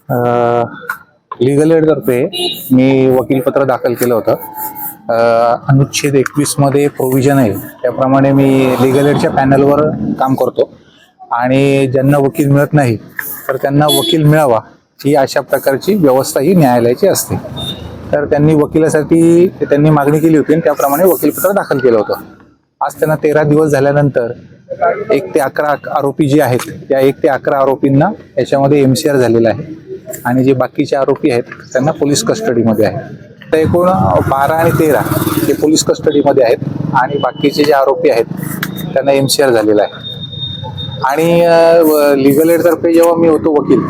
Legal एडतर्फे मी वकीलपत्र दाखल केलं होतं. अनुच्छेद 21 मध्ये प्रोव्हिजन आहे त्याप्रमाणे मी लीगल एडच्या पॅनलवर काम करतो आणि ज्यांना वकील मिळत नाही तर त्यांना वकील मिळावा ही अशा प्रकारची व्यवस्था ही न्यायालयाची असते. तर त्यांनी वकिलासाठी त्यांनी मागणी केली होती आणि त्याप्रमाणे वकीलपत्र दाखल केलं होतं. आज त्यांना 13 दिवस झाल्यानंतर 1 ते 11 आरोपी जे आहेत त्या 1 ते 11 आरोपींना याच्यामध्ये MCR झालेला आहे आणि जे बाकीचे आरोपी आहेत त्यांना पोलीस कस्टडीमध्ये आहे. तर एकूण 12 आणि 13 हे पोलीस कस्टडीमध्ये आहेत आणि बाकीचे जे आरोपी आहेत त्यांना MCR झालेला आहे. आणि लीगल एडतर्फे जेव्हा मी होतो वकील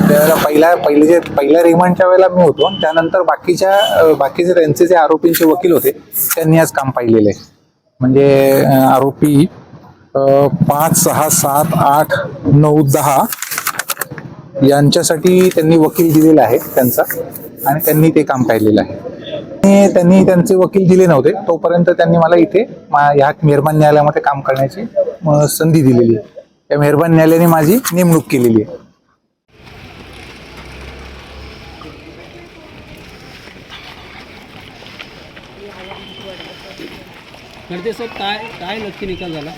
त्यावेळेला पहिल्या रिमांडच्या वेळेला मी होतो आणि त्यानंतर बाकीचे त्यांचे जे आरोपींचे वकील होते त्यांनी आज काम पाहिलेलं आहे. म्हणजे आरोपी 5, 6, 7, 8, 9, 10 यांच्यासाठी त्यांनी वकील दिलेला आहे त्यांचा आणि त्यांनी ते काम पाहिलेलं आहे. आणि त्यांनी त्यांचे वकील दिले नव्हते तोपर्यंत त्यांनी मला इथे ह्या मेहरबान न्यायालयामध्ये काम करण्याची संधी दिलेली आहे. त्या मेहरबान न्यायालयाने माझी नेमणूक केलेली आहे. खडसे साहेब काय नक्की निकाल झाला?